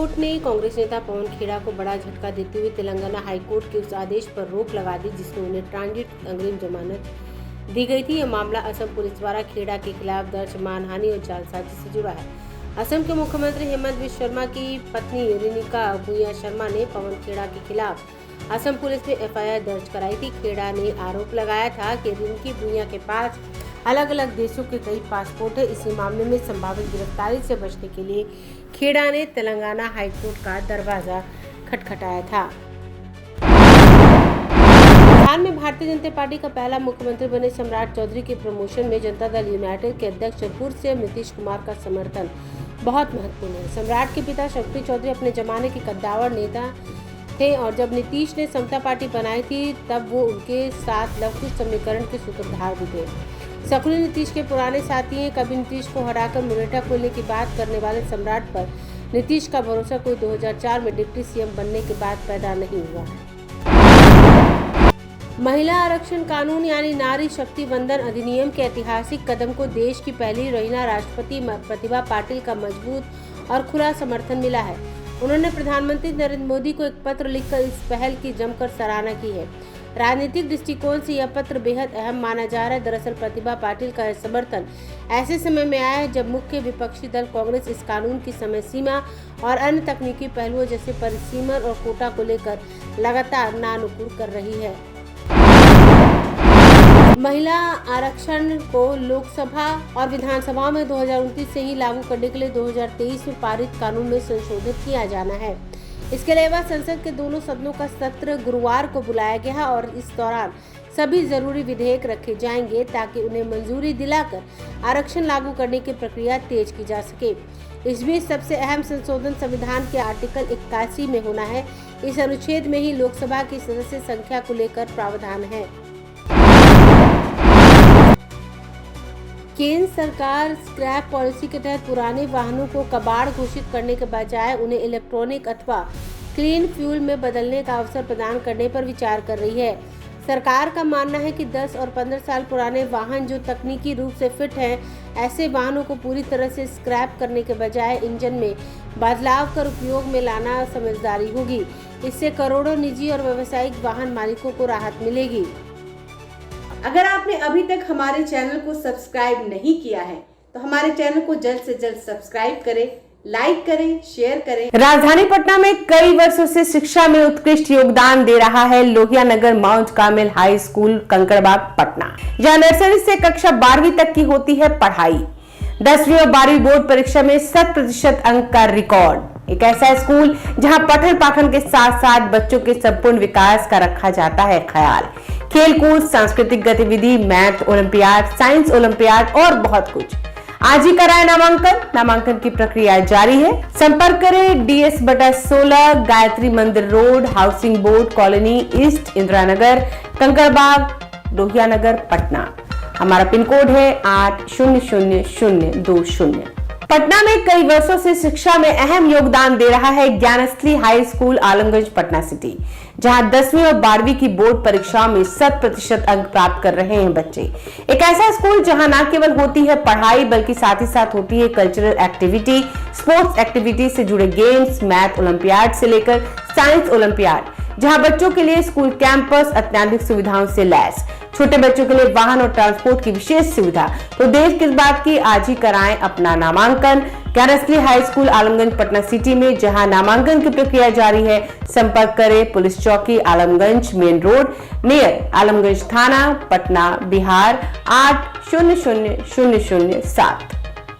Court ने कांग्रेस नेता पवन खेड़ा को बड़ा झटका देते हुए तेलंगाना हाईकोर्ट के उस आदेश पर रोक लगा दी जिसमें उन्हें ट्रांजिट अग्रिम जमानत दी गई थी। यह मामला असम पुलिस द्वारा खेड़ा के खिलाफ दर्ज मानहानि और जालसाजी से जुड़ा है। असम के मुख्यमंत्री हेमंत बिस्वा शर्मा की पत्नी रेणुका भूया शर्मा ने पवन खेड़ा के खिलाफ असम पुलिस में एफआईआर दर्ज कराई थी। खेड़ा ने आरोप लगाया था कि रेणुका भूया के पास अलग अलग देशों के कई पासपोर्ट है। इसी मामले में संभावित गिरफ्तारी से बचने के लिए खेड़ा ने तेलंगाना हाईकोर्ट का दरवाजा खटखटाया था। बिहार में भारतीय जनता पार्टी का पहला मुख्यमंत्री बने सम्राट चौधरी के प्रमोशन में जनता दल यूनाइटेड के अध्यक्ष पूर्व सीएम नीतीश कुमार का समर्थन बहुत महत्वपूर्ण है। सम्राट के पिता शक्ति चौधरी अपने जमाने के कद्दावर नेता थे और जब नीतीश ने समता पार्टी बनाई थी तब वो उनके साथ लवकुश समीकरण के सूत्रधार भी थे। शकुनी नीतीश के पुराने साथी हैं। कभी नीतीश को हराकर मुरेठा खोलने की बात करने वाले सम्राट पर नीतीश का भरोसा कोई 2004 में डिप्टी सीएम बनने के बाद पैदा नहीं हुआ है। महिला आरक्षण कानून यानी नारी शक्ति वंदन अधिनियम के ऐतिहासिक कदम को देश की पहली महिला राष्ट्रपति प्रतिभा पाटिल का मजबूत और खुला समर्थन मिला है। उन्होंने प्रधानमंत्री नरेंद्र मोदी को एक पत्र लिखकर इस पहल की जमकर सराहना की है। राजनीतिक दृष्टिकोण से यह पत्र बेहद अहम माना जा रहा है। दरअसल प्रतिभा पाटिल का समर्थन ऐसे समय में आया है जब मुख्य विपक्षी दल कांग्रेस इस कानून की समय सीमा और अन्य तकनीकी पहलुओं जैसे परिसीमन और कोटा को लेकर लगातार नानुकुर कर रही है। महिला आरक्षण को लोकसभा और विधानसभा में 2029 से ही लागू करने के लिए 2023 में पारित कानून में संशोधित किया जाना है। इसके अलावा संसद के दोनों सदनों का सत्र गुरुवार को बुलाया गया है और इस दौरान सभी जरूरी विधेयक रखे जाएंगे ताकि उन्हें मंजूरी दिलाकर आरक्षण लागू करने की प्रक्रिया तेज की जा सके। इस बीच सबसे अहम संशोधन संविधान के आर्टिकल 81 में होना है। इस अनुच्छेद में ही लोकसभा की सदस्य संख्या को लेकर प्रावधान है। केंद्र सरकार स्क्रैप पॉलिसी के तहत पुराने वाहनों को कबाड़ घोषित करने के बजाय उन्हें इलेक्ट्रॉनिक अथवा क्लीन फ्यूल में बदलने का अवसर प्रदान करने पर विचार कर रही है। सरकार का मानना है कि 10 और 15 साल पुराने वाहन जो तकनीकी रूप से फिट हैं, ऐसे वाहनों को पूरी तरह से स्क्रैप करने के बजाय इंजन में बदलाव कर उपयोग में लाना समझदारी होगी। इससे करोड़ों निजी और व्यावसायिक वाहन मालिकों को राहत मिलेगी। अगर आपने अभी तक हमारे चैनल को सब्सक्राइब नहीं किया है तो हमारे चैनल को जल्द से जल्द सब्सक्राइब करें, लाइक करें, शेयर करें। राजधानी पटना में कई वर्षों से शिक्षा में उत्कृष्ट योगदान दे रहा है Lohia Nagar Mount Carmel high school Kankarbagh Patna. यहाँ नर्सरी से कक्षा 12वीं तक की होती है पढ़ाई। 10वीं और 12वीं बोर्ड परीक्षा में 100% अंक का रिकॉर्ड। एक ऐसा स्कूल जहां पठन पाठन के साथ साथ बच्चों के संपूर्ण विकास का रखा जाता है ख्याल। खेलकूद, सांस्कृतिक गतिविधि, मैथ ओलंपियाड, साइंस ओलंपियाड और बहुत कुछ। आज ही कराए नामांकन। नामांकन की प्रक्रिया जारी है। संपर्क करें DS/16 Gayatri Mandir road, housing board colony east, Indira Nagar, Kankarbagh, Lohia Nagar, Patna. हमारा पिन कोड है 800020। पटना में कई वर्षों से शिक्षा में अहम योगदान दे रहा है Gyansthali high school Alamganj Patna city, जहां 10वीं और 12वीं की बोर्ड परीक्षाओं में 100% अंक प्राप्त कर रहे हैं बच्चे। एक ऐसा स्कूल जहां न केवल होती है पढ़ाई बल्कि साथ ही साथ होती है कल्चरल एक्टिविटी, स्पोर्ट्स एक्टिविटी से जुड़े गेम्स, मैथ ओलंपियाड से लेकर साइंस ओलंपियाड, जहां बच्चों के लिए स्कूल कैंपस अत्याधुनिक सुविधाओं से लैस, छोटे बच्चों के लिए वाहन और ट्रांसपोर्ट की विशेष सुविधा। तो देर किस बात की, आज ही कराएं अपना नामांकन Gyansthali high school Alamganj Patna city में, जहां नामांकन की प्रक्रिया जारी है। संपर्क करें पुलिस चौकी Alamganj main road near Alamganj थाना, पटना, बिहार 800007।